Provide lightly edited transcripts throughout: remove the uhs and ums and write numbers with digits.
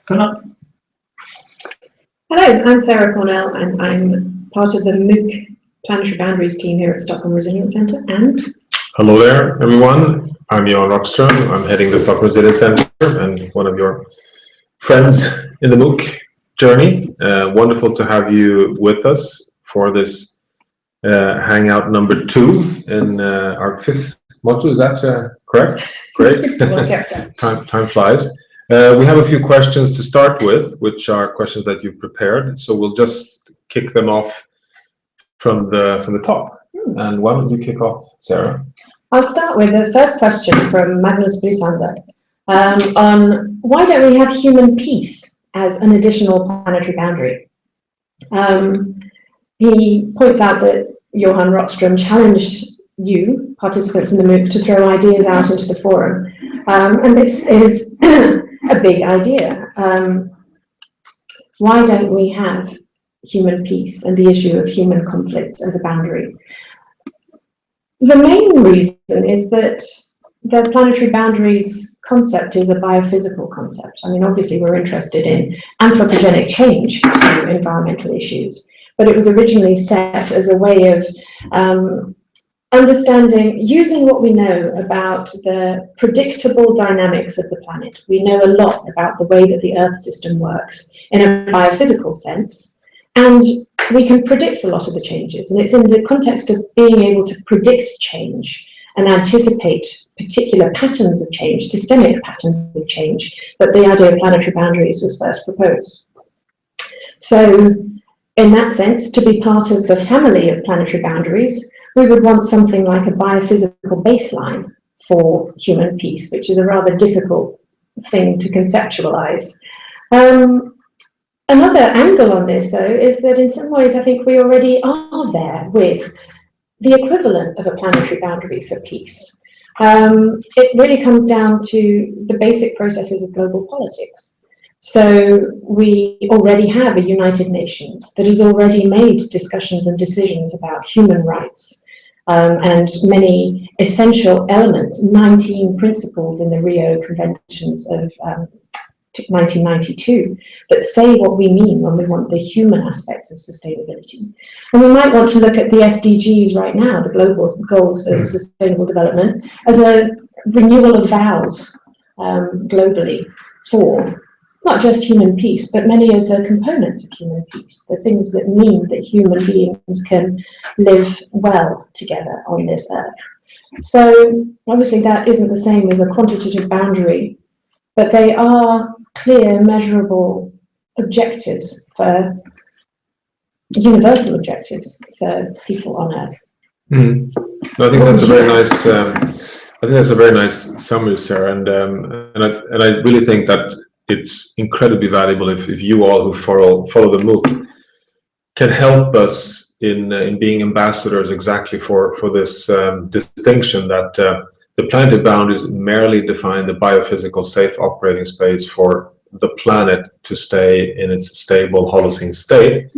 Hello, I'm Sarah Cornell, and I'm part of the MOOC Planetary Boundaries team here at Stockholm Resilience Centre. And hello there, everyone. I'm Johan Rockström. I'm heading the Stockholm Resilience Centre and one of your friends in the MOOC journey. Wonderful to have you with us for this Hangout number 2 in our 5th module. Is that correct? Great. Time flies. We have a few questions to start with, which are questions that you've prepared. So we'll just kick them off from the top. And why don't you kick off, Sarah? I'll start with the first question from Magnus Blysander on why don't we have human peace as an additional planetary boundary? He points out that Johan Rockström challenged you, participants in the MOOC, to throw ideas out into the forum. And this is a big idea. Why don't we have human peace and the issue of human conflicts as a boundary? The main reason is that the planetary boundaries concept is a biophysical concept. I mean, obviously we're interested in anthropogenic change to environmental issues, but it was originally set as a way of understanding, using what we know about the predictable dynamics of the planet. We know a lot about the way that the Earth system works in a biophysical sense, and we can predict a lot of the changes. And it's in the context of being able to predict change and anticipate particular patterns of change, systemic patterns of change, that the idea of planetary boundaries was first proposed. So in that sense, to be part of the family of planetary boundaries, we would want something like a biophysical baseline for human peace, which is a rather difficult thing to conceptualize. Another angle on this, though, is that in some ways I think we already are there with the equivalent of a planetary boundary for peace. It really comes down to the basic processes of global politics. So we already have a United Nations that has already made discussions and decisions about human rights and many essential elements, 19 principles in the Rio Conventions of 1992 that say what we mean when we want the human aspects of sustainability. And we might want to look at the SDGs right now, the global goals for sustainable development, as a renewal of vows globally for not just human peace, but many of the components of human peace, the things that mean that human beings can live well together on this earth. So obviously that isn't the same as a quantitative boundary, but they are clear, measurable objectives for universal objectives for people on Earth. I think that's a very nice. I think that's a very nice summary, Sarah, and I really think that it's incredibly valuable if you all who follow the MOOC can help us in being ambassadors exactly for this distinction that the planetary boundaries merely define the biophysical safe operating space for the planet to stay in its stable Holocene state.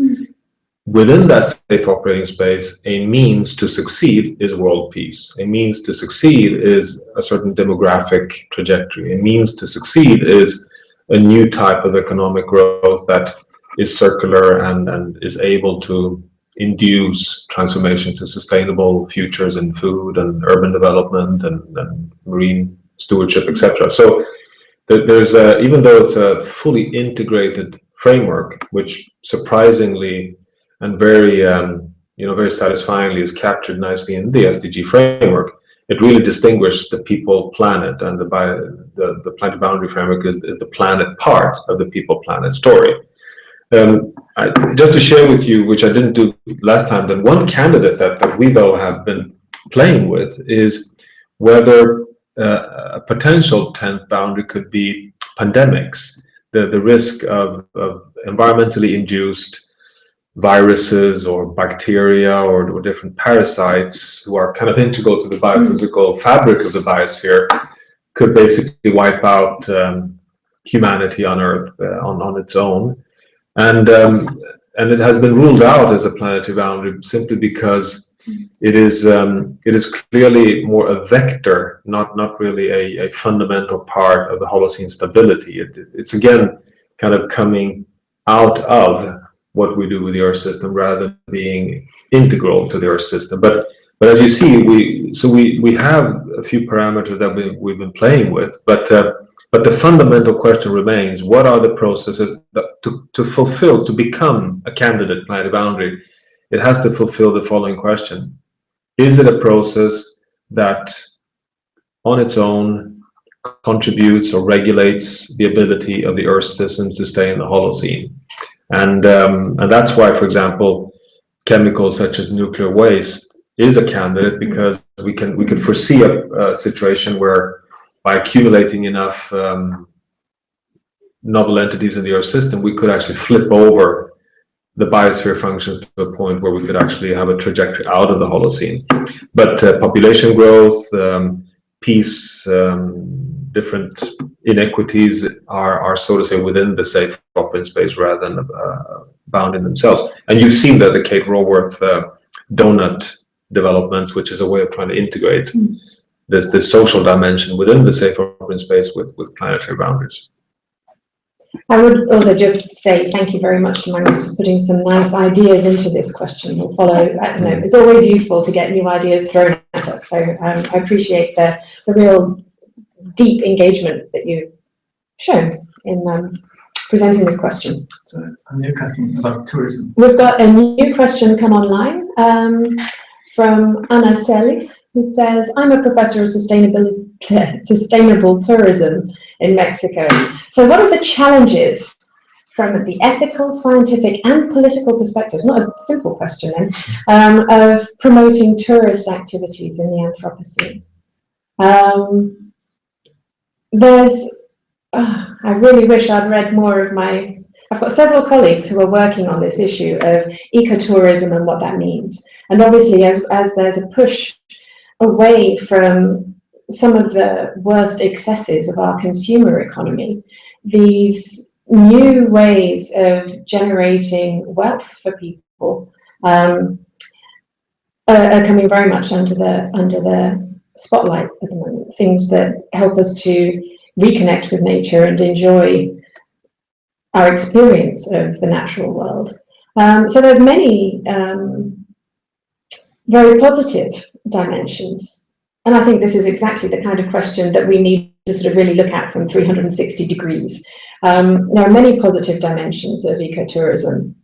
Within that safe operating space, a means to succeed is world peace. A means to succeed is a certain demographic trajectory. A means to succeed is a new type of economic growth that is circular and is able to induce transformation to sustainable futures in food and urban development and marine stewardship, etc. So there's even though it's a fully integrated framework, which surprisingly and very very satisfyingly is captured nicely in the SDG framework, it really distinguishes the people planet, and the planetary boundary framework is the planet part of the people planet story. Just to share with you, which I didn't do last time, that one candidate that we though have been playing with is whether a potential 10th boundary could be pandemics, the risk of environmentally induced viruses or bacteria or different parasites who are kind of integral to the biophysical fabric of the biosphere could basically wipe out humanity on Earth on its own. And it has been ruled out as a planetary boundary simply because it is clearly more a vector, not really a fundamental part of the Holocene stability. It's again kind of coming out of what we do with the Earth system rather than being integral to the Earth system. But as you see, we have a few parameters that we've been playing with, but the fundamental question remains: what are the processes that to become a candidate planetary boundary? It has to fulfill the following question: is it a process that on its own contributes or regulates the ability of the Earth system to stay in the Holocene? And that's why, for example, chemicals such as nuclear waste is a candidate, because we can foresee a situation where by accumulating enough novel entities in the Earth system, we could actually flip over the biosphere functions to a point where we could actually have a trajectory out of the Holocene. But population growth, peace, different inequities are so to say within the safe open space rather than bound in themselves. And you've seen that the Kate Raworth donut developments, which is a way of trying to integrate this social dimension within the safe open space with planetary boundaries. I would also just say thank you very much to Magnus for putting some nice ideas into this question. We'll follow. It's always useful to get new ideas thrown at us. So I appreciate the real deep engagement that you've shown in presenting this question. So a new question about tourism. We've got a new question come online from Ana Celis, who says, I'm a professor of sustainable tourism in Mexico. So what are the challenges from the ethical, scientific and political perspectives, not a simple question then, of promoting tourist activities in the Anthropocene? I really wish I'd read more of I've got several colleagues who are working on this issue of ecotourism and what that means. And obviously, as there's a push away from some of the worst excesses of our consumer economy, these new ways of generating wealth for people are coming very much under the spotlight at the moment. Things that help us to reconnect with nature and enjoy our experience of the natural world. So there's many very positive dimensions. And I think this is exactly the kind of question that we need to sort of really look at from 360 degrees. There are many positive dimensions of ecotourism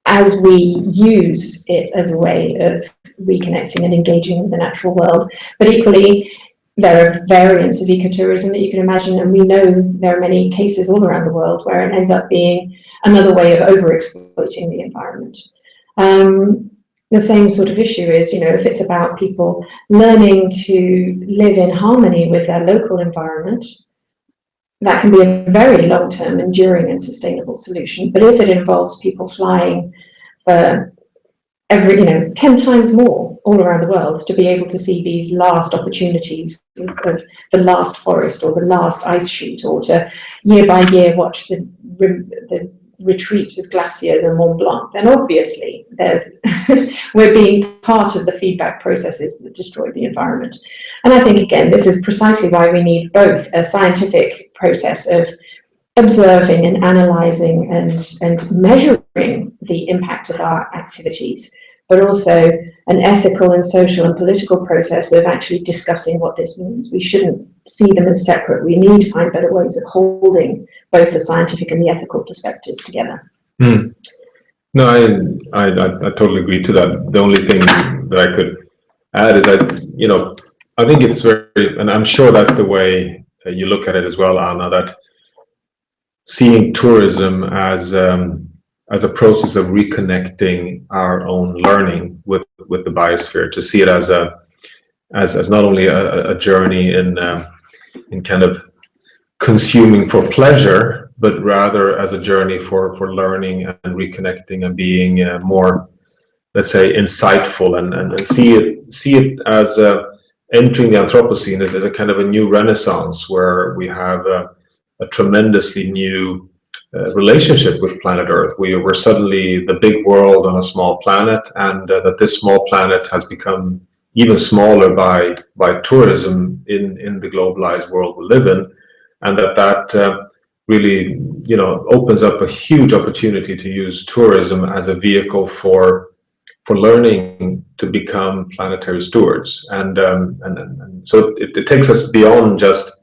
as we use it as a way of reconnecting and engaging with the natural world. But equally, there are variants of ecotourism that you can imagine, and we know there are many cases all around the world where it ends up being another way of overexploiting the environment. The same sort of issue is, if it's about people learning to live in harmony with their local environment, that can be a very long-term, enduring and sustainable solution. But if it involves people flying for every 10 times more all around the world to be able to see these last opportunities of the last forest or the last ice sheet, or to year by year watch the retreat of glaciers and Mont Blanc, then obviously we're being part of the feedback processes that destroy the environment. And I think, again, this is precisely why we need both a scientific process of observing and analysing and measuring the impact of our activities, but also an ethical and social and political process of actually discussing what this means. We shouldn't see them as separate. We need to find better ways of holding both the scientific and the ethical perspectives together. No, I totally agree to that. The only thing that I could add is I think it's very, and I'm sure that's the way you look at it as well, Anna, that seeing tourism as a process of reconnecting our own learning with the biosphere, to see it as not only a journey in kind of consuming for pleasure, but rather as a journey for learning and reconnecting and being more, let's say, insightful, and see it as entering the Anthropocene as a kind of a new renaissance where we have a tremendously new relationship with planet Earth. We're suddenly the big world on a small planet, and that this small planet has become even smaller by tourism in the globalized world we live in, and that really, you know, opens up a huge opportunity to use tourism as a vehicle for learning to become planetary stewards, and so it takes us beyond just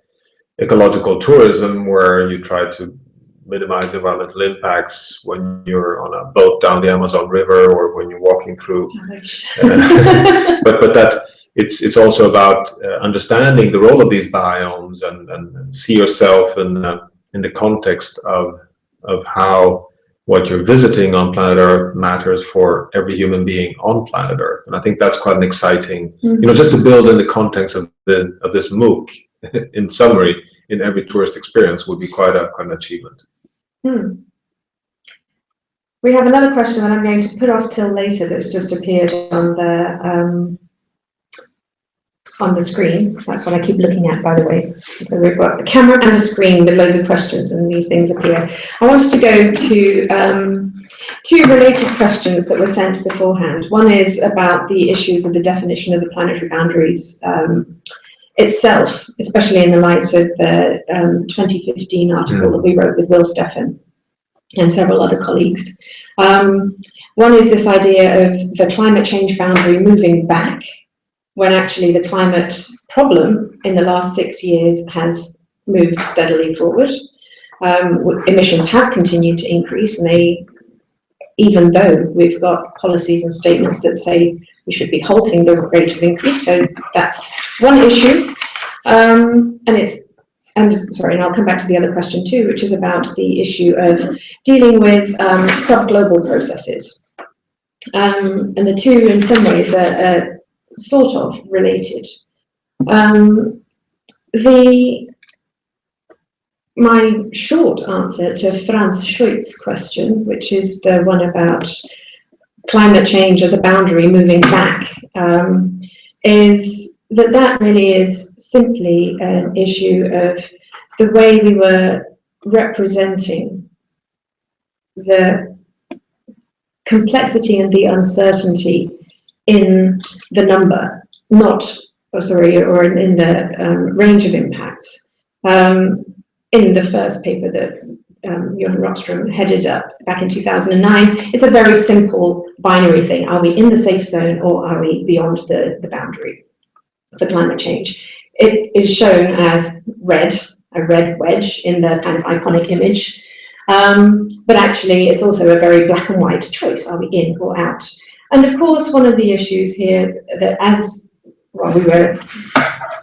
ecological tourism, where you try to minimize environmental impacts when you're on a boat down the Amazon River or when you're walking through. But that it's also about understanding the role of these biomes and see yourself in the context of how what you're visiting on planet Earth matters for every human being on planet Earth. And I think that's quite an exciting, you know, just to build in the context of this MOOC, in summary, in every tourist experience would be quite an achievement. We have another question that I'm going to put off till later that's just appeared on the screen. That's what I keep looking at, by the way. So we've got a camera and a screen with loads of questions, and these things appear. I wanted to go to two related questions that were sent beforehand. One is about the issues of the definition of the planetary boundaries itself, especially in the light of the 2015 article that we wrote with Will Steffen and several other colleagues. One is this idea of the climate change boundary moving back, when actually the climate problem in the last 6 years has moved steadily forward. Emissions have continued to increase, and even though we've got policies and statements that say we should be halting the rate of increase. So that's one issue. And I'll come back to the other question too, which is about the issue of dealing with sub-global processes. And the two, in some ways, are sort of related. My short answer to Franz Scheutz's question, which is the one about climate change as a boundary moving back, is that really is simply an issue of the way we were representing the complexity and the uncertainty in the number, in the range of impacts. In the first paper that Johan Rockström headed up back in 2009, it's a very simple binary thing. Are we in the safe zone, or are we beyond the boundary for climate change? It is shown as red, a red wedge in the kind of iconic image. But actually, it's also a very black and white choice. Are we in or out? And of course, one of the issues here that we were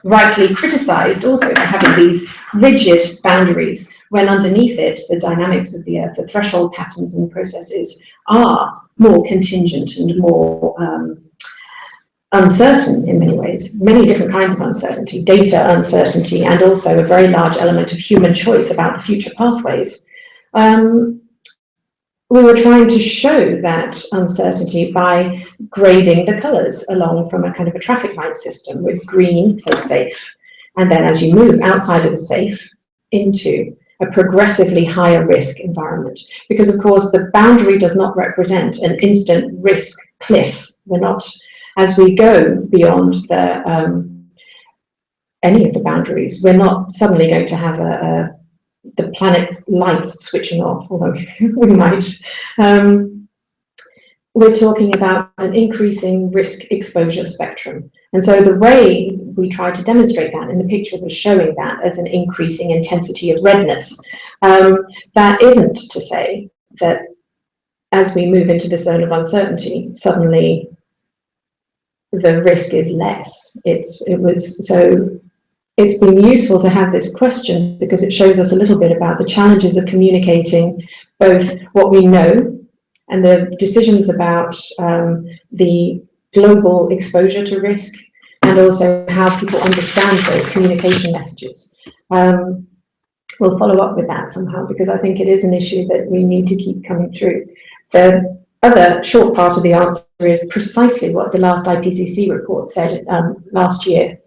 rightly criticized also for having these rigid boundaries, when underneath it, the dynamics of the Earth, the threshold patterns and processes are more contingent and more uncertain in many ways, many different kinds of uncertainty, data uncertainty, and also a very large element of human choice about the future pathways. We were trying to show that uncertainty by grading the colours along from a kind of a traffic light system, with green for safe, and then as you move outside of the safe into a progressively higher risk environment. Because of course the boundary does not represent an instant risk cliff. We're not, as we go beyond any of the boundaries, we're not suddenly going to have the planet's lights switching off, although we might. We're talking about an increasing risk exposure spectrum. And so the way we try to demonstrate that in the picture was showing that as an increasing intensity of redness. That isn't to say that as we move into the zone of uncertainty, suddenly the risk is less. It's been useful to have this question because it shows us a little bit about the challenges of communicating both what we know and the decisions about the global exposure to risk, and also how people understand those communication messages. We'll follow up with that somehow, because I think it is an issue that we need to keep coming through. The other short part of the answer is precisely what the last IPCC report said last year.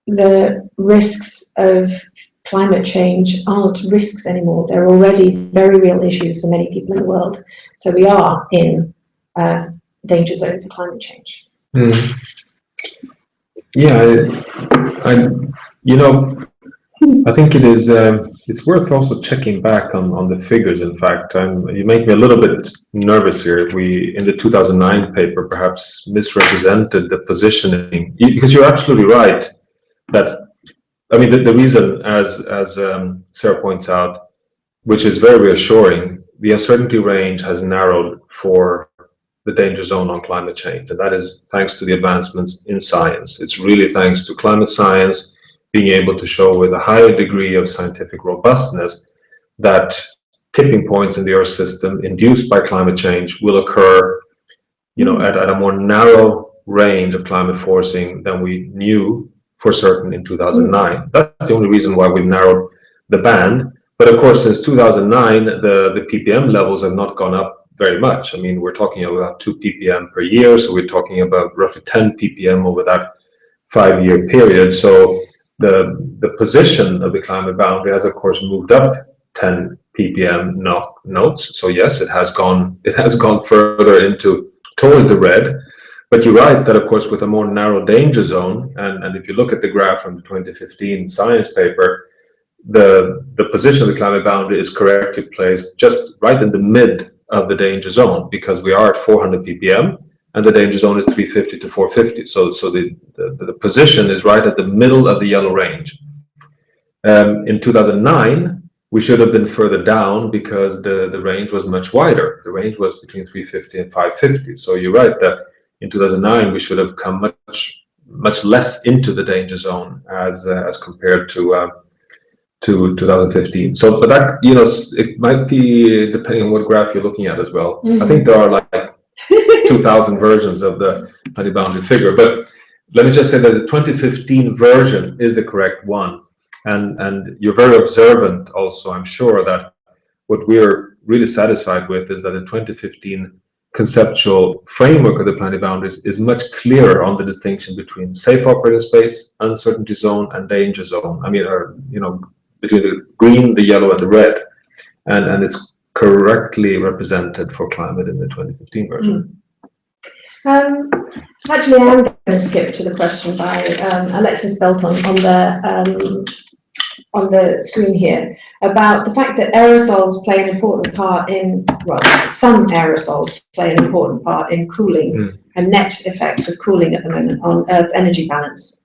The risks of climate change aren't risks anymore. They're already very real issues for many people in the world. So we are in danger zone for climate change. Mm. Yeah, I think it is. It's worth also checking back on the figures. In fact, you make me a little bit nervous here. We, in the 2009 paper, perhaps misrepresented the positioning, because you're absolutely right that, I mean, the reason, as Sarah points out, which is very reassuring, the uncertainty range has narrowed for the danger zone on climate change, and that is thanks to the advancements in science. It's really thanks to climate science being able to show with a higher degree of scientific robustness that tipping points in the Earth system induced by climate change will occur, at a more narrow range of climate forcing than we knew for certain in 2009. That's the only reason why we've narrowed the band. But of course, since 2009, the ppm levels have not gone up very much. I mean, we're talking about 2 ppm per year, so we're talking about roughly 10 ppm over that 5-year period. So the position of the climate boundary has, of course, moved up 10 ppm notes. So yes, it has gone further towards the red. But you're right that, of course, with a more narrow danger zone, and if you look at the graph from the 2015 science paper, the position of the climate boundary is correctly placed just right in the mid of the danger zone, because we are at 400 ppm and the danger zone is 350 to 450. So the position is right at the middle of the yellow range. In 2009, we should have been further down because the range was much wider. The range was between 350 and 550. So you're right that in 2009 we should have come much less into the danger zone as compared to 2015. So, but that, it might be depending on what graph you're looking at as well. I think there are like 2,000 versions of the planetary boundary figure, but let me just say that the 2015 version is the correct one. And you're very observant also, I'm sure, that what we're really satisfied with is that the 2015 conceptual framework of the planetary boundaries is much clearer on the distinction between safe operating space, uncertainty zone, and danger zone. I mean, between the green, the yellow, and the red. And it's correctly represented for climate in the 2015 version. Actually, I'm going to skip to the question by Alexis Belton on the screen here about the fact that aerosols play an important part in, well, some aerosols play an important part in cooling, a net effect of cooling at the moment on Earth's energy balance.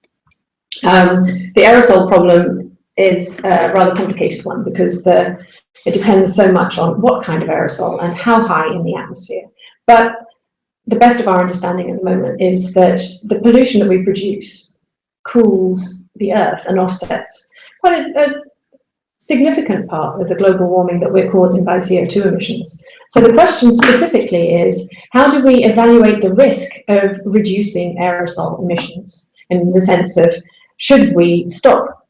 The aerosol problem is a rather complicated one because it depends so much on what kind of aerosol and how high in the atmosphere. But the best of our understanding at the moment is that the pollution that we produce cools the Earth and offsets quite a significant part of the global warming that we're causing by CO2 emissions. So the question specifically is, how do we evaluate the risk of reducing aerosol emissions, in the sense of, should we stop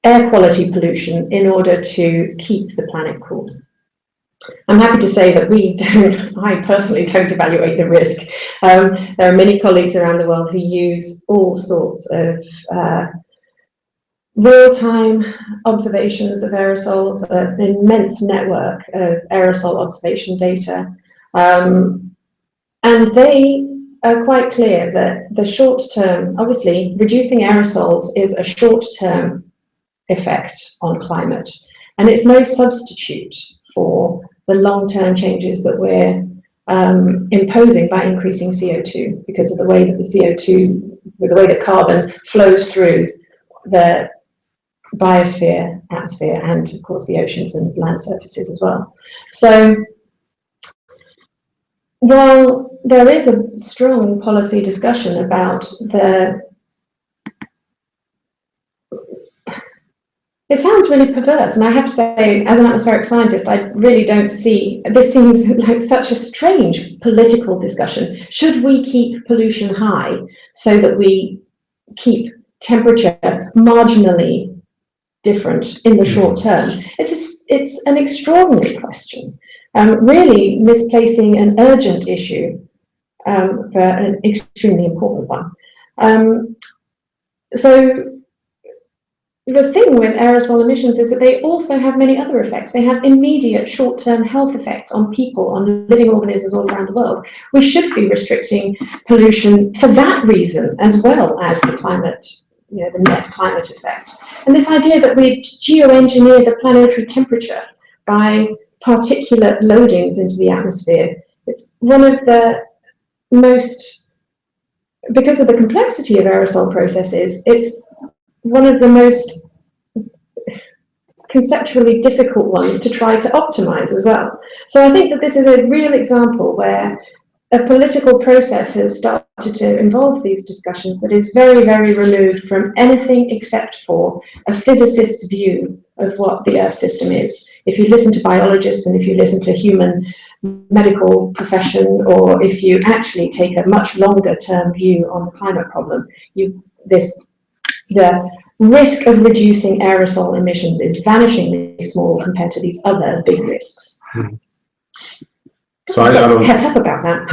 air quality pollution in order to keep the planet cool? I'm happy to say that I personally don't evaluate the risk. There are many colleagues around the world who use all sorts of real-time observations of aerosols, an immense network of aerosol observation data. And they are quite clear that the short-term, obviously, reducing aerosols is a short-term effect on climate. And it's no substitute for the long-term changes that we're imposing by increasing CO2, because of the way that the CO2, with the way that carbon flows through the biosphere, atmosphere, and of course the oceans and land surfaces as well. So while there is a strong policy discussion about it sounds really perverse, and I have to say, as an atmospheric scientist, I really don't see, this seems like such a strange political discussion. Should we keep pollution high so that we keep temperature marginally different in the short term? It's an extraordinary question, really misplacing an urgent issue for an extremely important one. So the thing with aerosol emissions is that they also have many other effects. They have immediate short-term health effects on people, on living organisms all around the world. We should be restricting pollution for that reason, as well as the climate, the net climate effect. And this idea that we geoengineer the planetary temperature by particulate loadings into the atmosphere, it's one of the most, because of the complexity of aerosol processes, it's one of the most conceptually difficult ones to try to optimize as well. So I think that this is a real example where a political process has started to involve these discussions that is very, very removed from anything except for a physicist's view of what the Earth system is. If you listen to biologists and if you listen to human medical profession, or if you actually take a much longer term view on the climate problem, the risk of reducing aerosol emissions is vanishingly small compared to these other big risks. So I don't heads up about that.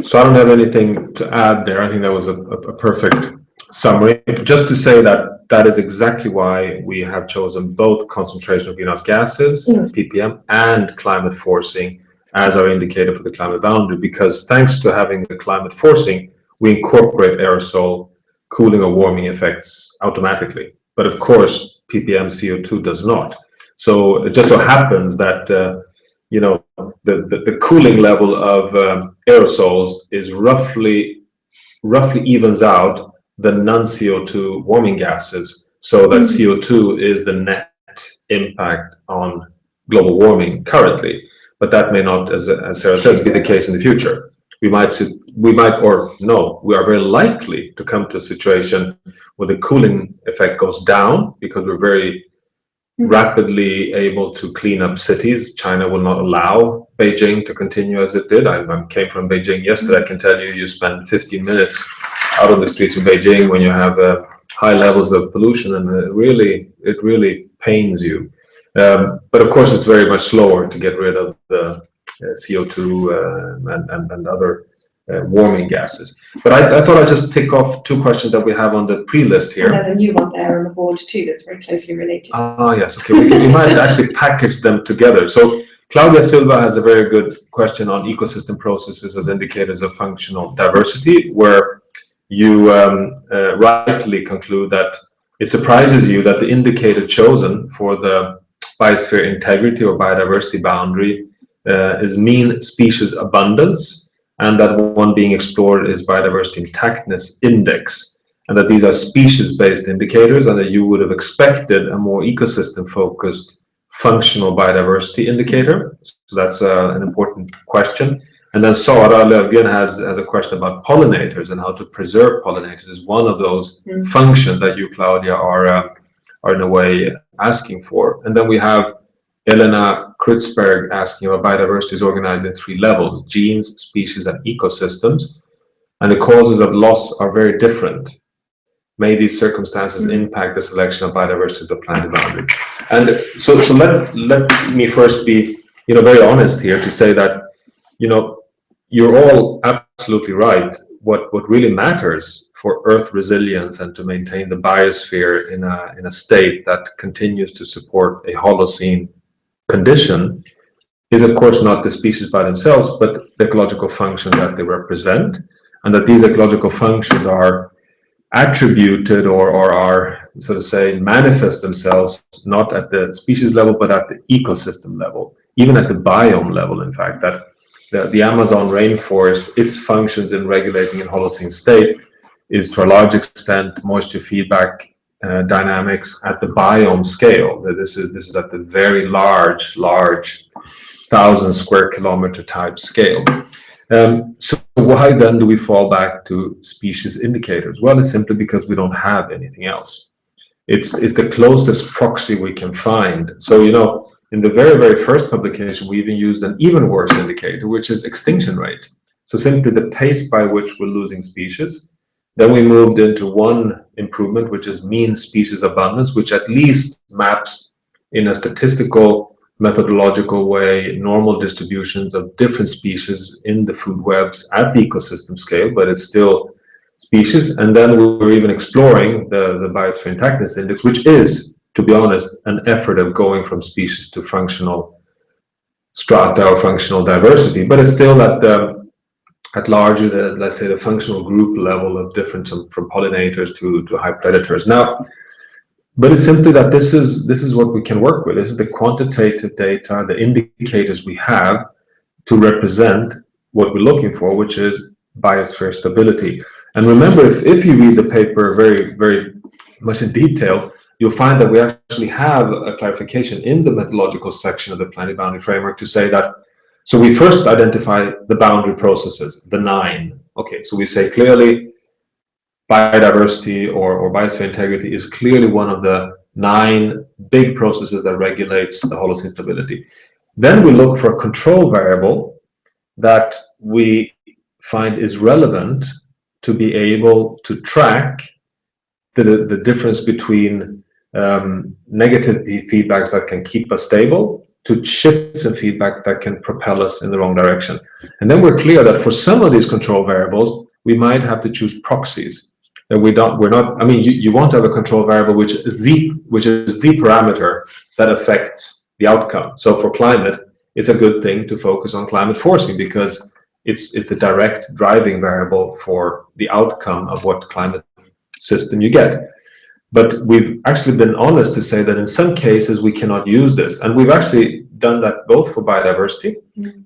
So I don't have anything to add there. I think that was a perfect summary. Just to say that that is exactly why we have chosen both concentration of greenhouse gases, ppm, and climate forcing as our indicator for the climate boundary, because thanks to having the climate forcing, we incorporate aerosol cooling or warming effects automatically. But of course, ppm CO2 does not. So it just so happens that the cooling level of aerosols is roughly evens out the non-CO2 warming gases, so that CO2 is the net impact on global warming currently. But that may not, as Sarah says, be the case in the future. We are very likely to come to a situation where the cooling effect goes down because we're very rapidly able to clean up cities. China will not allow Beijing to continue as it did. I came from Beijing yesterday. I can tell you spend 15 minutes out on the streets of Beijing when you have high levels of pollution, and it really pains you. But of course, it's very much slower to get rid of the CO2 and other warming gases. But I thought I'd just tick off two questions that we have on the pre-list here. And there's a new one there on the board too that's very closely related. Ah, yes, okay. We might actually package them together. So Claudia Silva has a very good question on ecosystem processes as indicators of functional diversity, where you rightly conclude that it surprises you that the indicator chosen for the biosphere integrity or biodiversity boundary is mean species abundance, and that one being explored is biodiversity intactness index, and that these are species-based indicators, and that you would have expected a more ecosystem-focused functional biodiversity indicator. So that's an important question. And then Sara Lövgren has a question about pollinators and how to preserve pollinators is one of those functions that you, Claudia, are in a way asking for. And then we have Elena Kritzberg asking about biodiversity is organized in 3 levels: genes, species, and ecosystems. And the causes of loss are very different. May these circumstances impact the selection of biodiversity as a planet boundary? And so let me first be very honest here to say that you're all absolutely right. What really matters for Earth resilience and to maintain the biosphere in a state that continues to support a Holocene condition is, of course, not the species by themselves, but the ecological functions that they represent, and that these ecological functions are attributed or are, so to say, manifest themselves not at the species level, but at the ecosystem level, even at the biome level, in fact, that the Amazon rainforest, its functions in regulating in Holocene state is to a large extent moisture feedback dynamics at the biome scale. This is at the very large 1,000 square kilometer type scale. So why then do we fall back to species indicators? Well, it's simply because we don't have anything else. It's the closest proxy we can find. So in the very, very first publication, we even used an even worse indicator, which is extinction rate. So simply the pace by which we're losing species. Then we moved into one improvement, which is mean species abundance, which at least maps in a statistical, methodological way normal distributions of different species in the food webs at the ecosystem scale, but it's still species. And then we're even exploring the biosphere intactness index, which is, to be honest, an effort of going from species to functional strata or functional diversity, but it's still at larger, let's say, the functional group level of different, from pollinators to high predators. Now, but it's simply that this is what we can work with. This is the quantitative data, the indicators we have to represent what we're looking for, which is biosphere stability. And remember, if you read the paper very, very much in detail, you'll find that we actually have a clarification in the methodological section of the Planetary Boundary Framework to say that, so we first identify the boundary processes, the 9. Okay, so we say clearly biodiversity or biosphere integrity is clearly one of the 9 big processes that regulates the Holocene stability. Then we look for a control variable that we find is relevant to be able to track the difference between negative feedbacks that can keep us stable to shifts in feedback that can propel us in the wrong direction. And then we're clear that for some of these control variables, we might have to choose proxies. And we're not, I mean, you want to have a control variable which is the parameter that affects the outcome. So for climate, it's a good thing to focus on climate forcing because it's the direct driving variable for the outcome of what climate system you get. But we've actually been honest to say that in some cases we cannot use this. And we've actually done that both for biodiversity,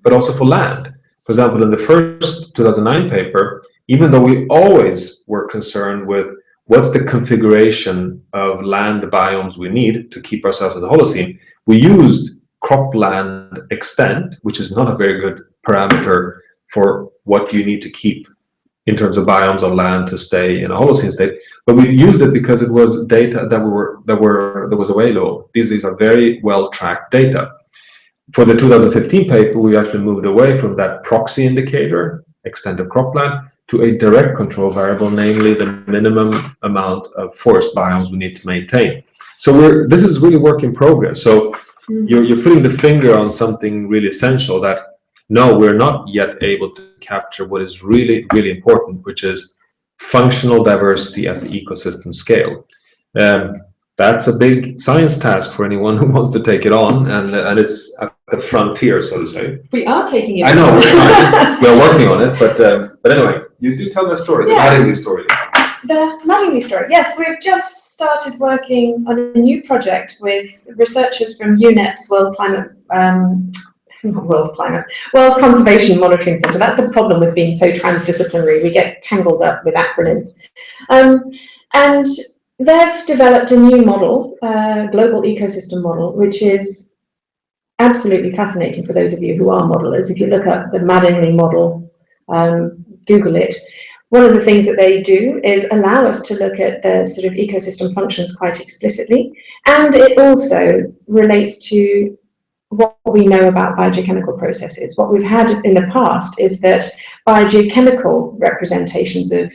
but also for land. For example, in the first 2009 paper, even though we always were concerned with what's the configuration of land biomes we need to keep ourselves in the Holocene, we used cropland extent, which is not a very good parameter for what you need to keep in terms of biomes on land to stay in a Holocene state. But we used it because it was data that was available. These are very well tracked data. For the 2015 paper, we actually moved away from that proxy indicator, extent of cropland, to a direct control variable, namely the minimum amount of forest biomes we need to maintain. So this is really work in progress. So you're putting the finger on something really essential, that no, we're not yet able to capture what is really, really important, which is functional diversity at the ecosystem scale. That's a big science task for anyone who wants to take it on, and it's at the frontier, so to say. We are taking it. I know, we're working on it, but anyway, you do tell the story, the Mattingly story. The Mattingly story, yes, we've just started working on a new project with researchers from UNEP's World Conservation Monitoring Centre. That's the problem with being so transdisciplinary. We get tangled up with acronyms. And they've developed a new model, global ecosystem model, which is absolutely fascinating for those of you who are modelers. If you look up the Mattingly model, Google it, one of the things that they do is allow us to look at the sort of ecosystem functions quite explicitly. And it also relates to what we know about biogeochemical processes. What we've had in the past is that biogeochemical representations of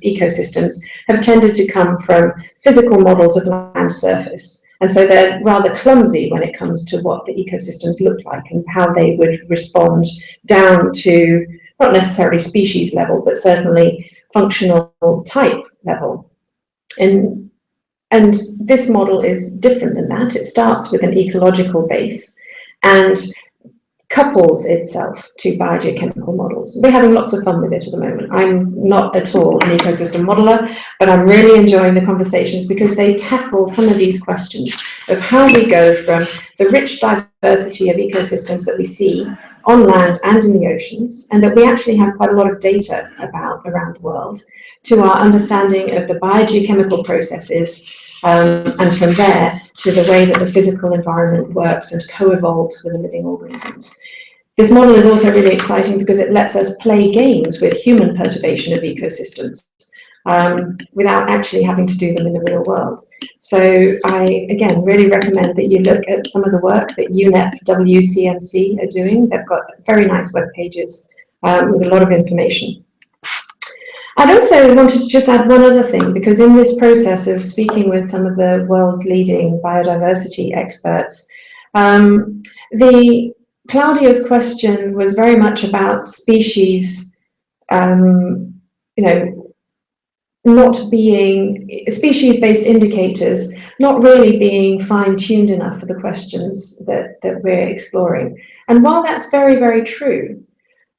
ecosystems have tended to come from physical models of land surface. And so they're rather clumsy when it comes to what the ecosystems look like and how they would respond down to not necessarily species level, but certainly functional type level. And this model is different than that. It starts with an ecological base and couples itself to biogeochemical models. We're having lots of fun with it at the moment. I'm not at all an ecosystem modeler, but I'm really enjoying the conversations because they tackle some of these questions of how we go from the rich diversity of ecosystems that we see on land and in the oceans, and that we actually have quite a lot of data about around the world, to our understanding of the biogeochemical processes, and from there to the way that the physical environment works and co-evolves with the living organisms. This model is also really exciting because it lets us play games with human perturbation of ecosystems without actually having to do them in the real world. So I, again, really recommend that you look at some of the work that UNEP WCMC are doing. They've got very nice web pages with a lot of information. I'd also want to just add one other thing, because in this process of speaking with some of the world's leading biodiversity experts, Claudia's question was very much about species, not being, species-based indicators not really being fine-tuned enough for the questions that we're exploring. And while that's very, very true,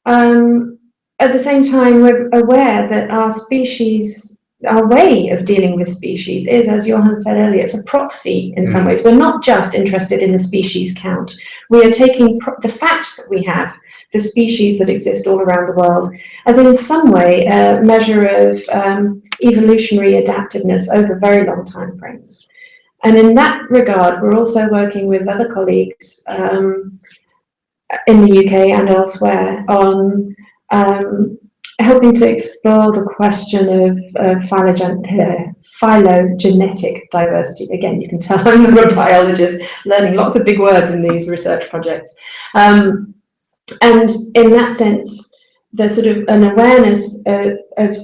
at the same time, we're aware that our species, our way of dealing with species is, as Johan said earlier, it's a proxy in some ways. We're not just interested in the species count. We are taking the facts that we have, the species that exist all around the world, as in some way a measure of evolutionary adaptiveness over very long time frames. And in that regard, we're also working with other colleagues in the UK and elsewhere on helping to explore the question of phylogenetic diversity. Again, you can tell I'm not a biologist, learning lots of big words in these research projects. And in that sense, there's sort of an awareness of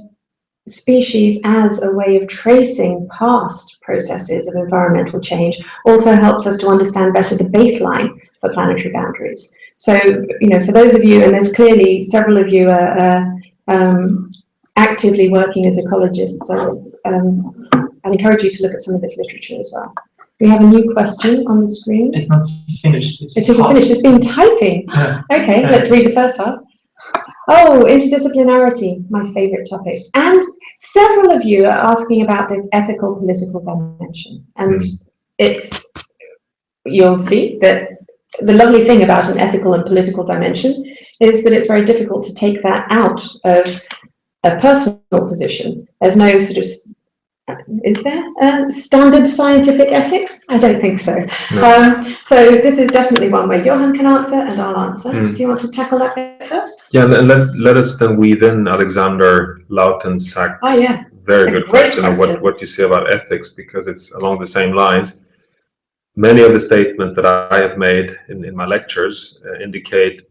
species as a way of tracing past processes of environmental change also helps us to understand better the baseline for planetary boundaries. So, you know, for those of you, and there's clearly several of you are actively working as ecologists, so I'd encourage you to look at some of this literature as well. We have a new question on the screen. It's not finished. It isn't finished, it's been typing. Okay, let's read the first half. Oh, interdisciplinarity, my favorite topic. And several of you are asking about this ethical political dimension. And you'll see that the lovely thing about an ethical and political dimension is that it's very difficult to take that out of a personal position. There's no sort of, is there standard scientific ethics? I don't think so. No. So this is definitely one way Johan can answer and I'll answer. Do you want to tackle that bit first? Yeah, and let us then weave in Alexander Lautensack's very good question of what you say about ethics, because it's along the same lines. Many of the statements that I have made in my lectures indicate,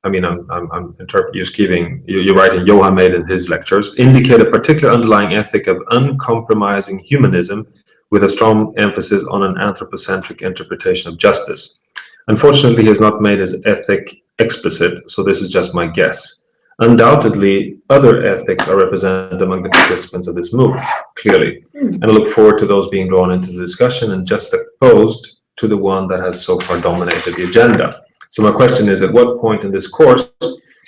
I mean, I'm interpreting, you're writing, Johan made in his lectures, indicate a particular underlying ethic of uncompromising humanism with a strong emphasis on an anthropocentric interpretation of justice. Unfortunately, he has not made his ethic explicit, so this is just my guess. Undoubtedly, other ethics are represented among the participants of this MOOC, clearly, and I look forward to those being drawn into the discussion and juxtaposed to the one that has so far dominated the agenda. So my question is, at what point in this course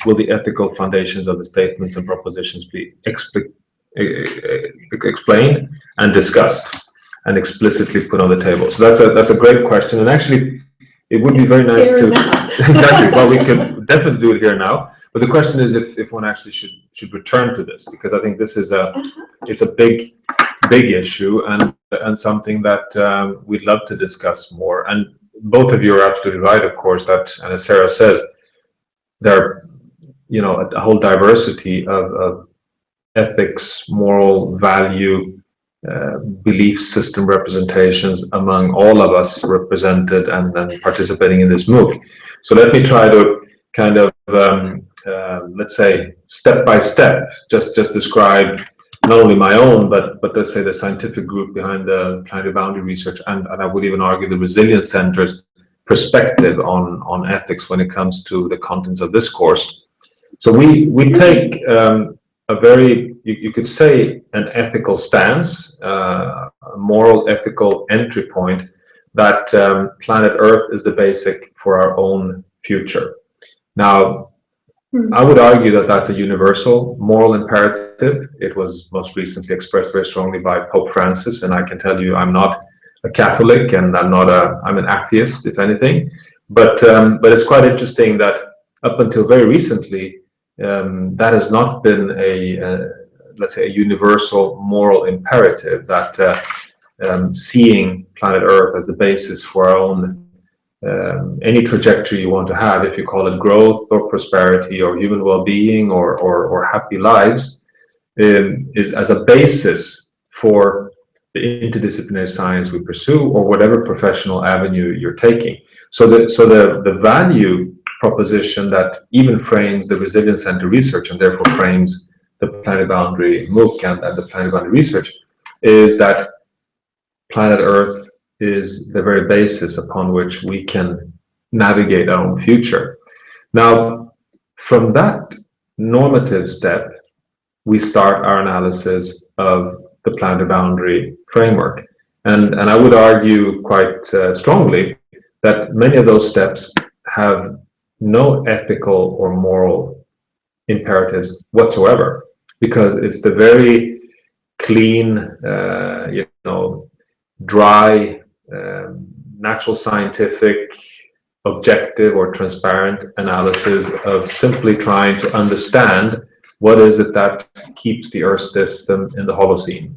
will the ethical foundations of the statements and propositions be explained and discussed and explicitly put on the table? So that's a great question, and actually it would be very nice to exactly. Well, we could definitely do it here now, but the question is if one actually should return to this, because I think this is it's a big issue and something that we'd love to discuss more. And both of you are absolutely right, of course, that, and as Sarah says, there are, you know, a whole diversity of ethics, moral value, belief system representations among all of us represented and participating in this MOOC. So let me try to kind of, let's say, step by step, just describe not only my own, but let's say the scientific group behind the Planetary Boundary research, and I would even argue the Resilience Center's perspective on ethics when it comes to the contents of this course. So we take a very, you could say, an ethical stance, a moral ethical entry point that planet Earth is the basic for our own future. Now, I would argue that that's a universal moral imperative. It was most recently expressed very strongly by Pope Francis, and I can tell you I'm not a Catholic and I'm an atheist, if anything. But it's quite interesting that up until very recently, that has not been let's say, a universal moral imperative, that seeing planet Earth as the basis for our own any trajectory you want to have, if you call it growth or prosperity or human well-being or happy lives, is as a basis for the interdisciplinary science we pursue or whatever professional avenue you're taking. So the value proposition that even frames the Resilience Center research and therefore frames the Planetary Boundary MOOC and the Planetary Boundary research is that planet Earth is the very basis upon which we can navigate our own future. Now, from that normative step, we start our analysis of the planetary boundary framework. And I would argue quite strongly that many of those steps have no ethical or moral imperatives whatsoever, because it's the very clean, dry, natural scientific, objective or transparent analysis of simply trying to understand what is it that keeps the Earth system in the Holocene,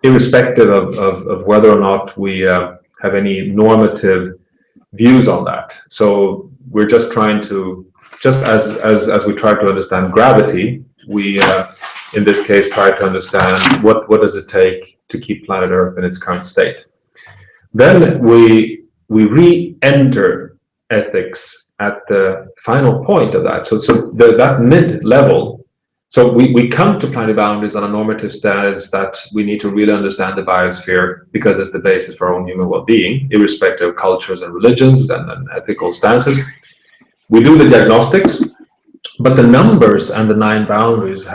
irrespective of whether or not we have any normative views on that. So we're just trying to, just as we try to understand gravity, we in this case try to understand what does it take to keep planet Earth in its current state. Then we re-enter ethics at the final point of that. So that mid-level, so we come to planetary boundaries on a normative stance that we need to really understand the biosphere because it's the basis for our own human well-being, irrespective of cultures and religions and ethical stances. We do the diagnostics, but the numbers and the 9 boundaries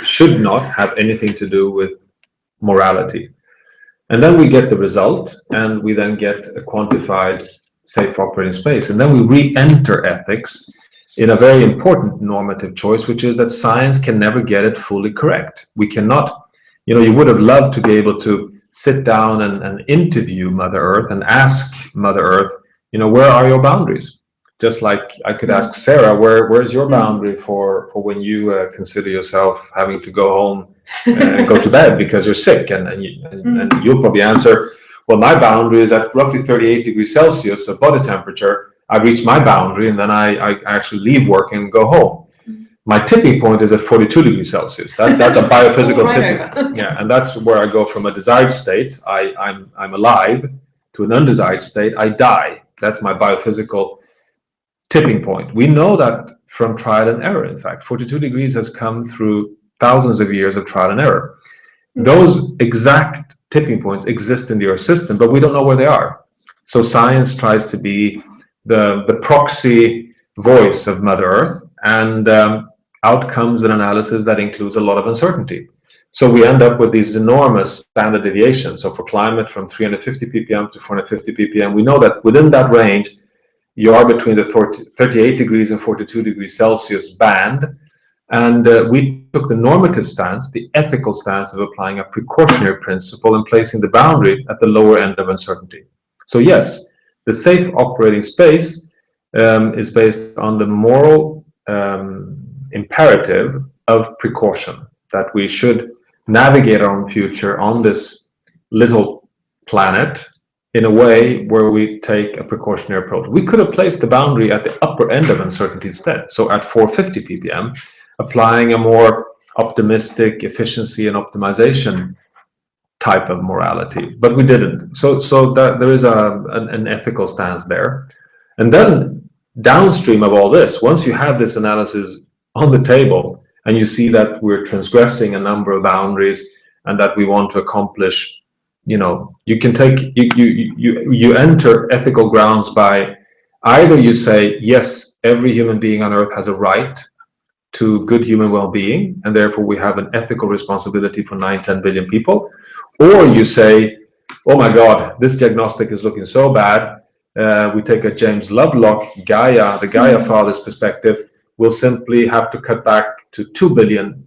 should not have anything to do with morality. And then we get the result, and we then get a quantified safe operating space. And then we re-enter ethics in a very important normative choice, which is that science can never get it fully correct. We cannot, you would have loved to be able to sit down and interview Mother Earth and ask Mother Earth, where are your boundaries? Just like I could ask Sarah, where's your boundary for when you consider yourself having to go home and go to bed because you're sick, and you'll probably answer, well, my boundary is at roughly 38 degrees Celsius of body temperature. I reach my boundary and then I actually leave work and go home. My tipping point is at 42 degrees Celsius. That's a biophysical tipping. Yeah, and that's where I go from a desired state, I'm alive, to an undesired state, I die. That's my biophysical tipping point. We know that from trial and error. In fact, 42 degrees has come through thousands of years of trial and error. Those exact tipping points exist in the Earth system, but we don't know where they are. So science tries to be the proxy voice of Mother Earth, and out comes an analysis that includes a lot of uncertainty. So we end up with these enormous standard deviations. So for climate, from 350 ppm to 450 ppm, we know that within that range, you are between the 38 degrees and 42 degrees Celsius band. And we took the normative stance, the ethical stance of applying a precautionary principle and placing the boundary at the lower end of uncertainty. So yes, the safe operating space is based on the moral imperative of precaution, that we should navigate our own future on this little planet in a way where we take a precautionary approach. We could have placed the boundary at the upper end of uncertainty instead, so at 450 ppm, applying a more optimistic efficiency and optimization type of morality, but we didn't. So that there is an ethical stance there. And then downstream of all this, once you have this analysis on the table and you see that we're transgressing a number of boundaries and that we want to accomplish, you can take, you enter ethical grounds by either you say, yes, every human being on Earth has a right to good human well-being, and therefore we have an ethical responsibility for 9-10 billion people, or you say, oh my God, this diagnostic is looking so bad, we take a James Lovelock, the Gaia father's perspective, we'll simply have to cut back to 2 billion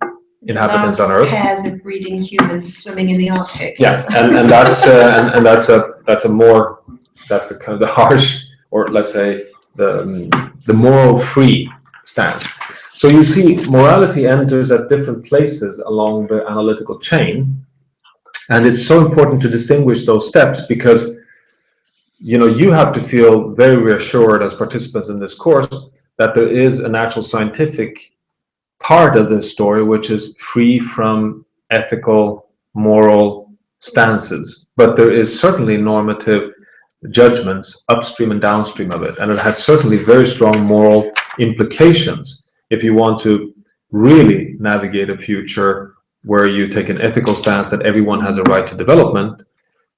inhabitants on Earth. Pairs of breeding humans swimming in the Arctic. Yeah, and that's a more, that's a kind of the harsh, or let's say the moral free stance. So you see, morality enters at different places along the analytical chain, and it's so important to distinguish those steps because you have to feel very reassured as participants in this course that there is a natural scientific part of this story which is free from ethical, moral stances, but there is certainly normative judgments upstream and downstream of it, and it has certainly very strong moral implications if you want to really navigate a future where you take an ethical stance that everyone has a right to development.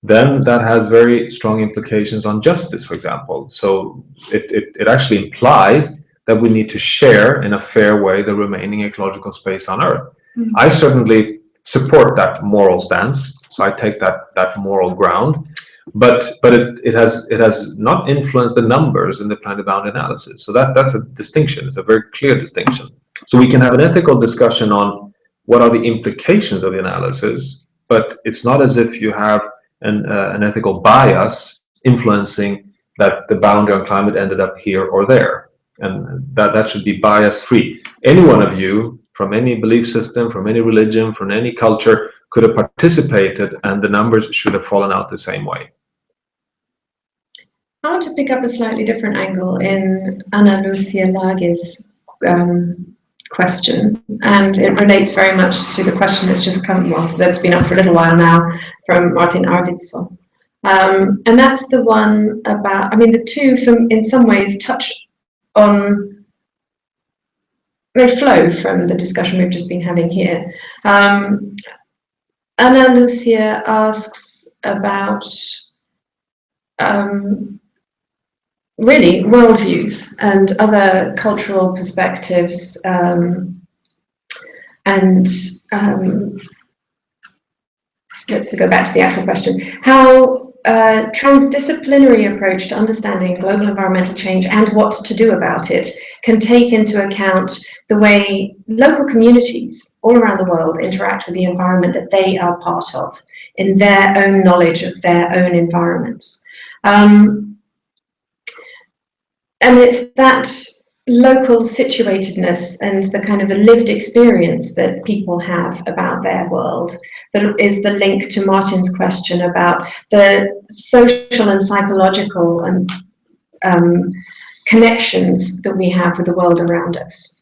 Then that has very strong implications on justice, for example. So it actually implies that we need to share in a fair way the remaining ecological space on Earth. I certainly support that moral stance. So I take that moral ground, but it has not influenced the numbers in the planet bound analysis. So that's a distinction. It's a very clear distinction. So we can have an ethical discussion on what are the implications of the analysis, but it's not as if you have an ethical bias influencing that the boundary on climate ended up here or there, and that should be bias free. Any one of you from any belief system, from any religion, from any culture could have participated, and the numbers should have fallen out the same way. I want to pick up a slightly different angle in Anna Lucia Lage's question, and it relates very much to the question that's just come, well, that's been up for a little while now, from Martin Arvidsson. And that's the one about, I mean, the two in some ways touch on, they flow from the discussion we've just been having here. Anna Lucia asks about really worldviews and other cultural perspectives, let's go back to the actual question, how transdisciplinary approach to understanding global environmental change and what to do about it can take into account the way local communities all around the world interact with the environment that they are part of in their own knowledge of their own environments. And it's that local situatedness and the kind of the lived experience that people have about their world that is the link to Martin's question about the social and psychological and connections that we have with the world around us.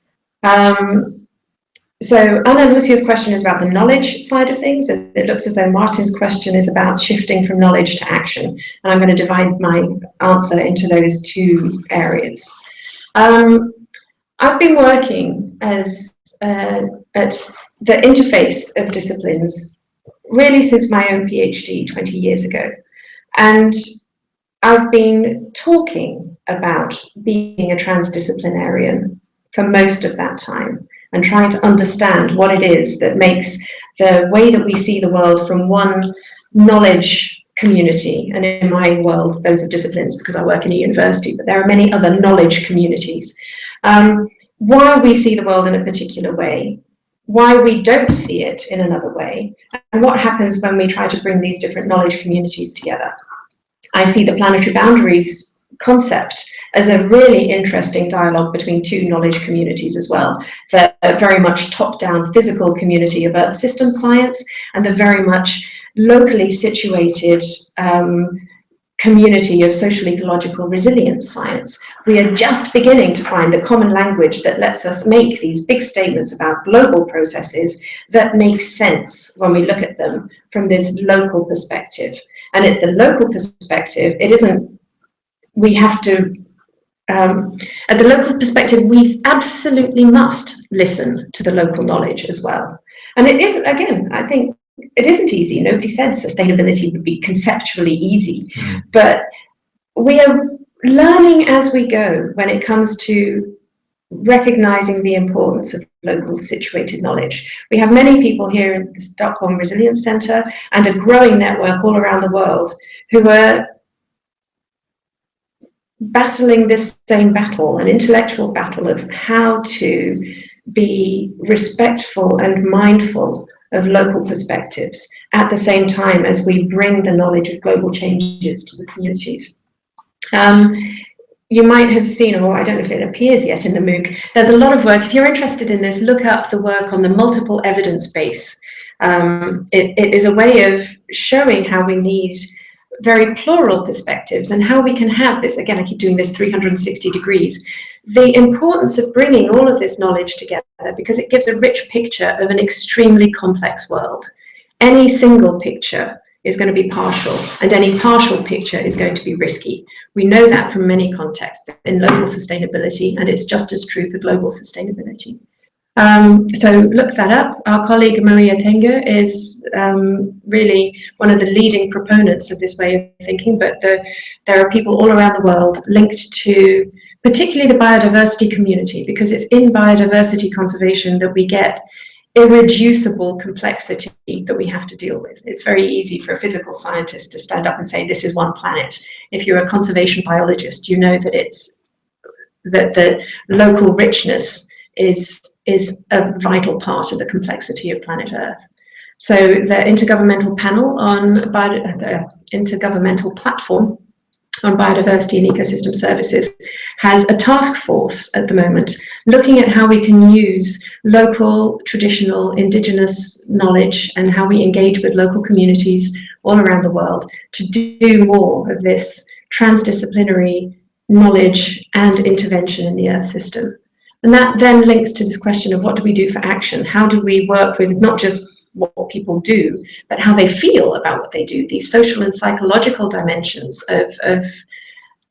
So Anna Lucia's question is about the knowledge side of things, and it looks as though Martin's question is about shifting from knowledge to action. And I'm going to divide my answer into those two areas. I've been working as at the interface of disciplines really since my own PhD 20 years ago. And I've been talking about being a transdisciplinarian for most of that time and trying to understand what it is that makes the way that we see the world from one knowledge community, and in my world those are disciplines because I work in a university, but there are many other knowledge communities, why we see the world in a particular way, why we don't see it in another way, and what happens when we try to bring these different knowledge communities together. I see the planetary boundaries concept as a really interesting dialogue between two knowledge communities as well. The very much top-down physical community of Earth system science and the very much locally situated community of social ecological resilience science. We are just beginning to find the common language that lets us make these big statements about global processes that make sense when we look at them from this local perspective. And at the local perspective, it isn't, we have to, at the local perspective, we absolutely must listen to the local knowledge as well. And it isn't, again, I think it isn't easy. Nobody said sustainability would be conceptually easy, but we are learning as we go when it comes to recognizing the importance of local situated knowledge. We have many people here in the Stockholm Resilience Centre and a growing network all around the world who are battling this same battle, an intellectual battle of how to be respectful and mindful of local perspectives at the same time as we bring the knowledge of global changes to the communities. You might have seen, or I don't know if it appears yet in the MOOC, there's a lot of work. If you're interested in this, look up the work on the multiple evidence base. It is a way of showing how we need very plural perspectives and how we can have this, again, I keep doing this 360 degrees, the importance of bringing all of this knowledge together because it gives a rich picture of an extremely complex world. Any single picture is going to be partial, and any partial picture is going to be risky. We know that from many contexts in local sustainability, and it's just as true for global sustainability. So look that up. Our colleague Maria Tenger is really one of the leading proponents of this way of thinking, but there are people all around the world linked to particularly the biodiversity community, because it's in biodiversity conservation that we get irreducible complexity that we have to deal with. It's very easy for a physical scientist to stand up and say this is one planet. If you're a conservation biologist, you know that the local richness is a vital part of the complexity of planet Earth. So the Intergovernmental Panel on the Intergovernmental Platform on Biodiversity and Ecosystem Services has a task force at the moment looking at how we can use local, traditional, indigenous knowledge and how we engage with local communities all around the world to do more of this transdisciplinary knowledge and intervention in the Earth system. And that then links to this question of what do we do for action? How do we work with not just what people do, but how they feel about what they do, these social and psychological dimensions of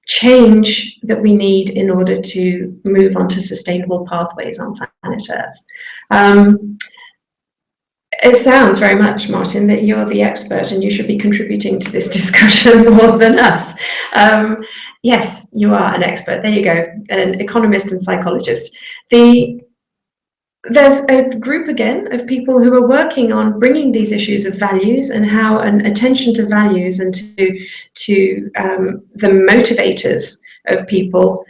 change that we need in order to move onto sustainable pathways on planet Earth. It sounds very much, Martin, that you're the expert and you should be contributing to this discussion more than us. Yes, you are an expert. There you go, an economist and psychologist. There's a group again of people who are working on bringing these issues of values and how an attention to values and to the motivators of people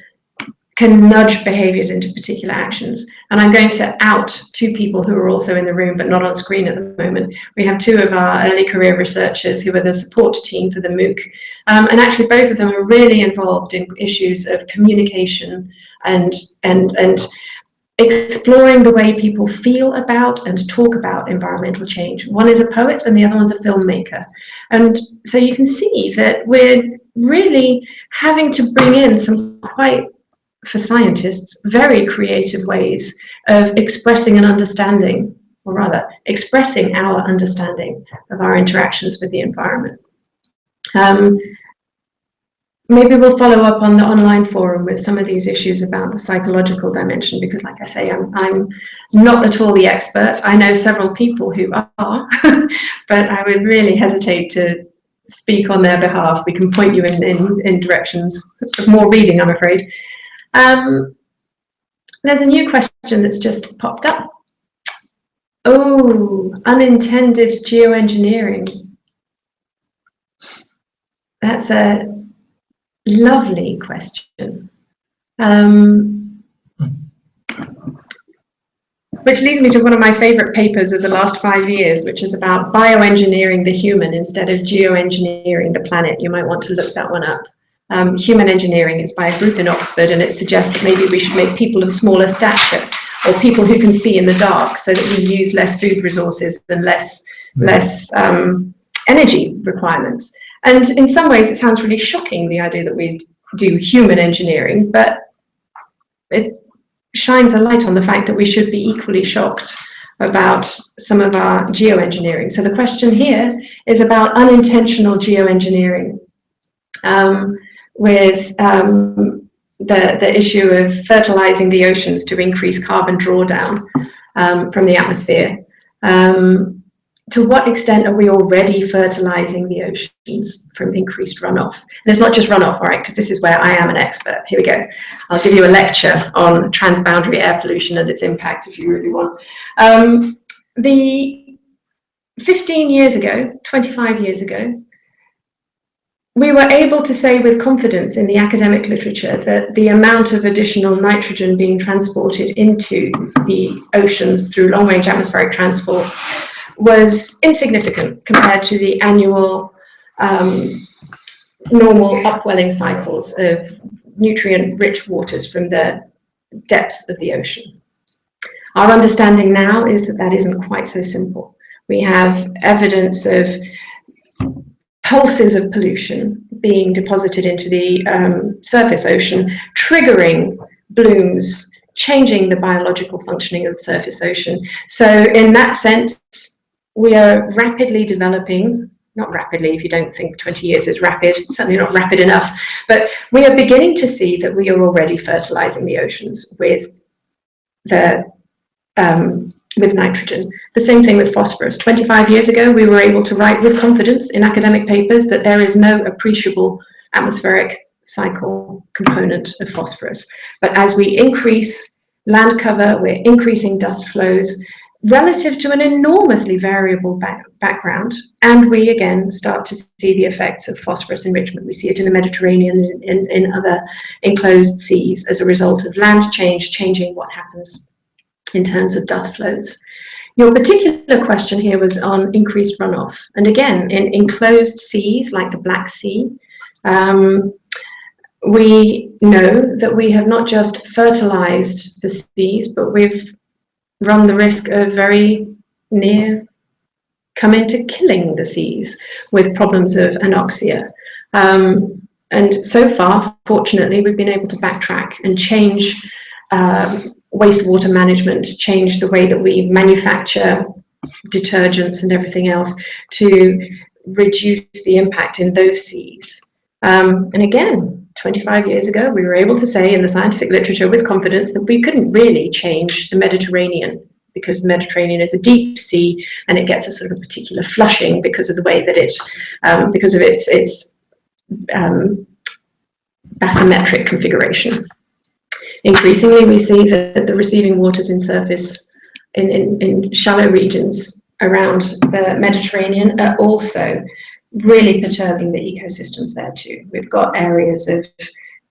can nudge behaviors into particular actions. And I'm going to out two people who are also in the room but not on screen at the moment. We have two of our early career researchers who are the support team for the MOOC. And actually both of them are really involved in issues of communication and exploring the way people feel about and talk about environmental change. One is a poet and the other one's a filmmaker. And so you can see that we're really having to bring in some quite, for scientists, very creative ways of expressing an understanding, or rather, expressing our understanding of our interactions with the environment. Maybe we'll follow up on the online forum with some of these issues about the psychological dimension, because like I say, I'm not at all the expert. I know several people who are, but I would really hesitate to speak on their behalf. We can point you in directions of more reading, I'm afraid. There's a new question that's just popped up. Oh, unintended geoengineering. That's a lovely question. Which leads me to one of my favorite papers of the last 5 years, which is about bioengineering the human instead of geoengineering the planet. You might want to look that one up. Human engineering is by a group in Oxford, and it suggests that maybe we should make people of smaller stature or people who can see in the dark so that we use less food resources and less energy requirements. And in some ways, it sounds really shocking, the idea that we do human engineering, but it shines a light on the fact that we should be equally shocked about some of our geoengineering. So the question here is about unintentional geoengineering, with the issue of fertilizing the oceans to increase carbon drawdown from the atmosphere. To what extent are we already fertilizing the oceans from increased runoff? And it's not just runoff, all right, because this is where I am an expert. Here we go. I'll give you a lecture on transboundary air pollution and its impacts if you really want. 15 years ago, 25 years ago, we were able to say with confidence in the academic literature that the amount of additional nitrogen being transported into the oceans through long-range atmospheric transport was insignificant compared to the annual normal upwelling cycles of nutrient-rich waters from the depths of the ocean. Our understanding now is that that isn't quite so simple. We have evidence of pulses of pollution being deposited into the surface ocean, triggering blooms, changing the biological functioning of the surface ocean. So in that sense, we are rapidly developing, not rapidly if you don't think 20 years is rapid, certainly not rapid enough, but we are beginning to see that we are already fertilizing the oceans with nitrogen. The same thing with phosphorus. 25 years ago, we were able to write with confidence in academic papers that there is no appreciable atmospheric cycle component of phosphorus. But as we increase land cover, we're increasing dust flows, relative to an enormously variable background. And we again start to see the effects of phosphorus enrichment. We see it in the Mediterranean, in other enclosed seas as a result of land change, changing what happens in terms of dust flows. Your particular question here was on increased runoff. And again, in enclosed seas like the Black Sea, we know that we have not just fertilized the seas, but we've run the risk of very near coming to killing the seas with problems of anoxia. And so far, fortunately, we've been able to backtrack and change wastewater management, change the way that we manufacture detergents and everything else to reduce the impact in those seas. And again, 25 years ago, we were able to say in the scientific literature with confidence that we couldn't really change the Mediterranean, because the Mediterranean is a deep sea and it gets a sort of a particular flushing because of the way that it, because of its bathymetric configuration. Increasingly, we see that the receiving waters in surface in shallow regions around the Mediterranean are also really perturbing the ecosystems there too. We've got areas of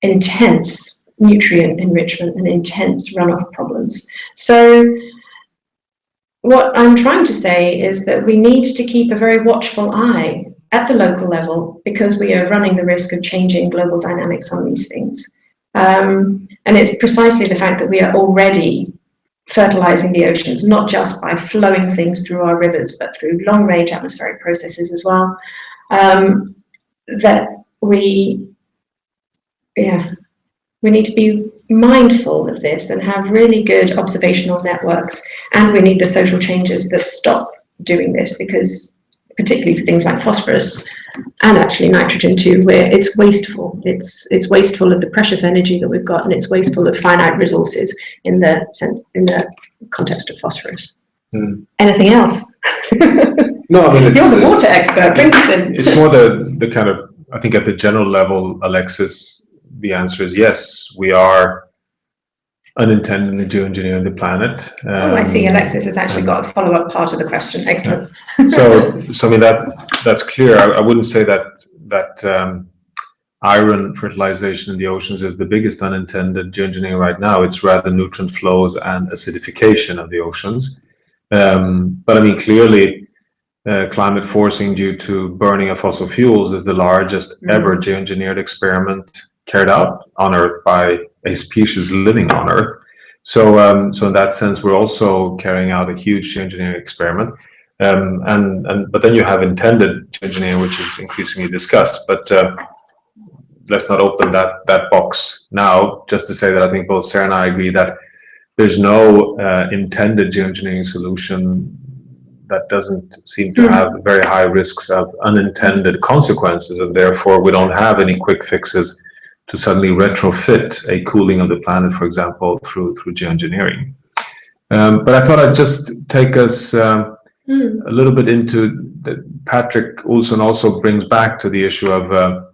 intense nutrient enrichment and intense runoff problems. So what I'm trying to say is that we need to keep a very watchful eye at the local level, because we are running the risk of changing global dynamics on these things. And it's precisely the fact that we are already fertilizing the oceans, not just by flowing things through our rivers, but through long-range atmospheric processes as well, that we need to be mindful of this and have really good observational networks, and we need the social changes that stop doing this, because particularly for things like phosphorus and actually nitrogen too, where it's wasteful. It's wasteful of the precious energy that we've got, and it's wasteful of finite resources in the context of phosphorus. Anything else? No, I mean, you're the water expert. Bring this in. It's more the kind of, I think at the general level, Alexis, the answer is yes. We are unintentionally geoengineering the planet. I see. Alexis has actually got a follow-up part of the question. Excellent. So I mean that's clear. I wouldn't say that iron fertilization in the oceans is the biggest unintended geoengineering right now. It's rather nutrient flows and acidification of the oceans. But I mean, clearly, climate forcing due to burning of fossil fuels is the largest ever geoengineered experiment carried out on Earth by a species living on Earth. So in that sense, we're also carrying out a huge geoengineering experiment. But then you have intended geoengineering, which is increasingly discussed. But let's not open that box now. Just to say that I think both Sarah and I agree that there's no intended geoengineering solution that doesn't seem to have very high risks of unintended consequences, and therefore we don't have any quick fixes to suddenly retrofit a cooling of the planet, for example, through geoengineering. But I thought I'd just take us a little bit into Patrick Olsson also brings back to the issue of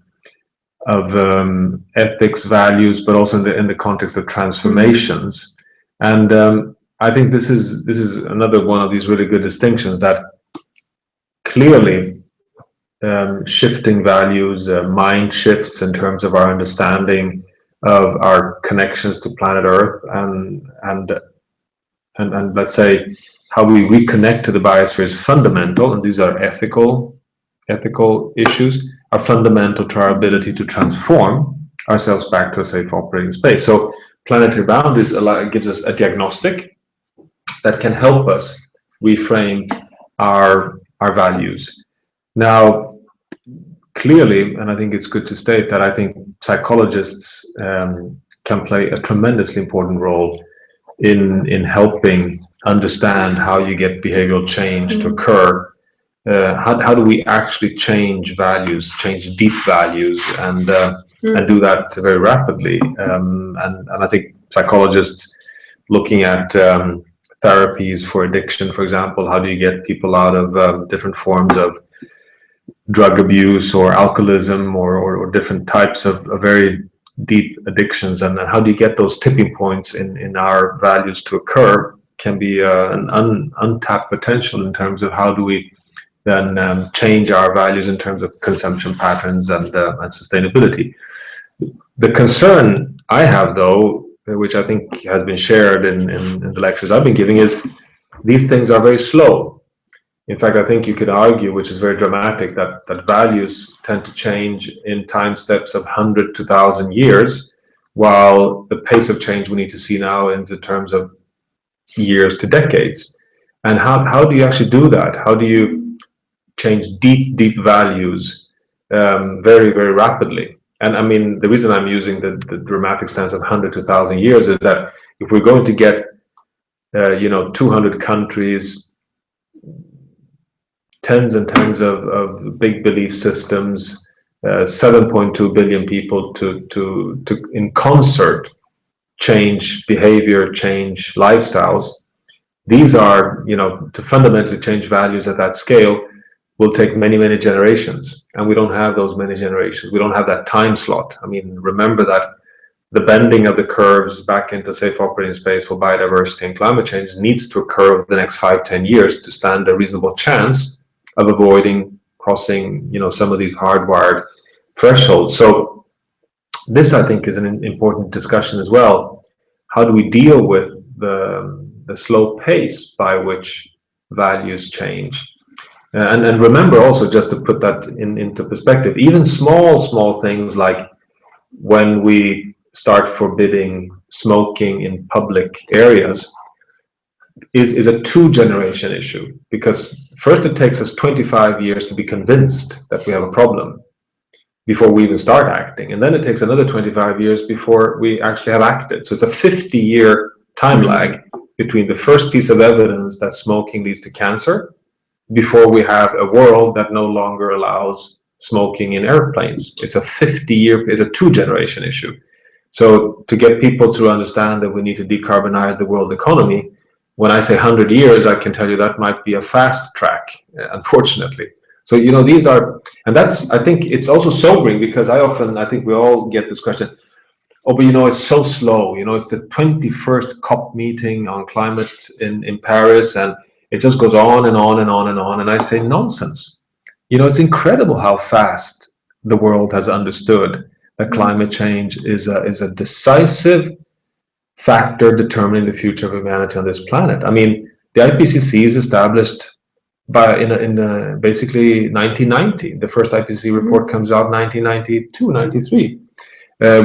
ethics, values, but also in the context of transformations. And I think this is another one of these really good distinctions, that clearly shifting values, mind shifts in terms of our understanding of our connections to planet Earth, and let's say how we reconnect to the biosphere is fundamental, and these are ethical issues, are fundamental to our ability to transform ourselves back to a safe operating space. So Planetary Boundaries gives us a diagnostic that can help us reframe our values. Now, clearly, and I think it's good to state that I think psychologists can play a tremendously important role in helping understand how you get behavioral change to occur. How do we actually change values, change deep values, and do that very rapidly? And I think psychologists looking at therapies for addiction, for example, how do you get people out of different forms of drug abuse or alcoholism or different types of very deep addictions, and how do you get those tipping points in our values to occur? can be an untapped potential in terms of how do we then change our values in terms of consumption patterns and sustainability. The concern I have, though, which I think has been shared in the lectures I've been giving, is these things are very slow. In fact, I think you could argue, which is very dramatic, that values tend to change in time steps of 100 to 1,000 years, while the pace of change we need to see now is in terms of years to decades. And how do you actually do that? How do you change deep values very, very rapidly? And I mean, the reason I'm using the dramatic stance of 100 to 1,000 years is that if we're going to get 200 countries, tens and tens of big belief systems, 7.2 billion people to in concert change behavior, change lifestyles. These are, to fundamentally change values at that scale will take many, many generations. And we don't have those many generations. We don't have that time slot. I mean, remember that the bending of the curves back into safe operating space for biodiversity and climate change needs to occur over the next 5-10 years to stand a reasonable chance of avoiding crossing, some of these hardwired thresholds. So this, I think, is an important discussion as well. How do we deal with the slow pace by which values change? And remember also, just to put that into perspective, even small things like when we start forbidding smoking in public areas is a 2-generation issue, because first it takes us 25 years to be convinced that we have a problem before we even start acting, and then it takes another 25 years before we actually have acted. So it's a 50-year time lag between the first piece of evidence that smoking leads to cancer before we have a world that no longer allows smoking in airplanes. It's a 2-generation issue. So to get people to understand that we need to decarbonize the world economy, when I say 100 years, I can tell you that might be a fast track, unfortunately. So, these are, and that's, I think it's also sobering, because I think we all get this question, oh, but it's so slow, it's the 21st COP meeting on climate in Paris, and it just goes on and on and on and on. And I say, nonsense. It's incredible how fast the world has understood that climate change is a decisive factor determining the future of humanity on this planet. I mean, the IPCC is established in basically 1990. The first IPCC report comes out 1992, 93.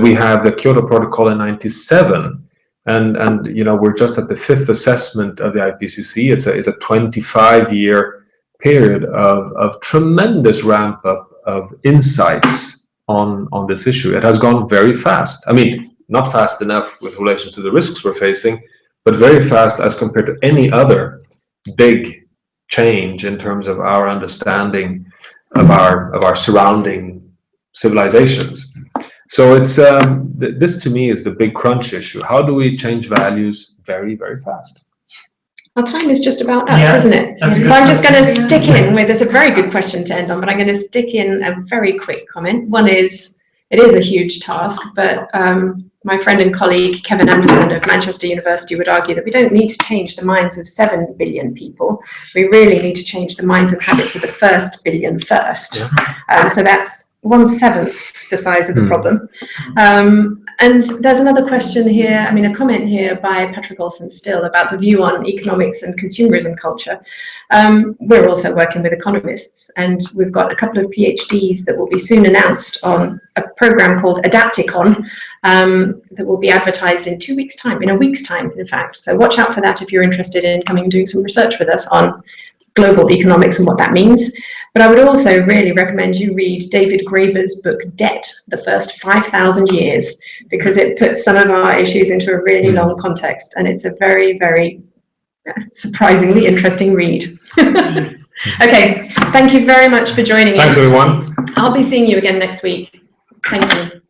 We have the Kyoto Protocol in 97. And we're just at the 5th assessment of the IPCC. It's a 25-year period of tremendous ramp up of insights on this issue. It has gone very fast. I mean, not fast enough with relation to the risks we're facing, but very fast as compared to any other big change in terms of our understanding of our surrounding civilizations. So it's this to me is the big crunch issue. How do we change values very, very fast? Our time is just about up, isn't it? So I'm just going to stick in with, it's a very good question to end on, but I'm going to stick in a very quick comment. One is, it is a huge task, but my friend and colleague Kevin Anderson of Manchester University would argue that we don't need to change the minds of 7 billion people. We really need to change the minds and habits of the first billion first. So that's 1/7 the size of the problem. And there's another question here, a comment here by Patrick Olsen still about the view on economics and consumerism culture. We're also working with economists, and we've got a couple of PhDs that will be soon announced on a program called Adapticon that will be advertised in 2 weeks' time, in a week's time, in fact. So watch out for that if you're interested in coming and doing some research with us on global economics and what that means. But I would also really recommend you read David Graeber's book, Debt, The First 5,000 Years, because it puts some of our issues into a really long context, and it's a very, very surprisingly interesting read. Okay, thank you very much for joining us. Thanks, everyone. I'll be seeing you again next week. Thank you.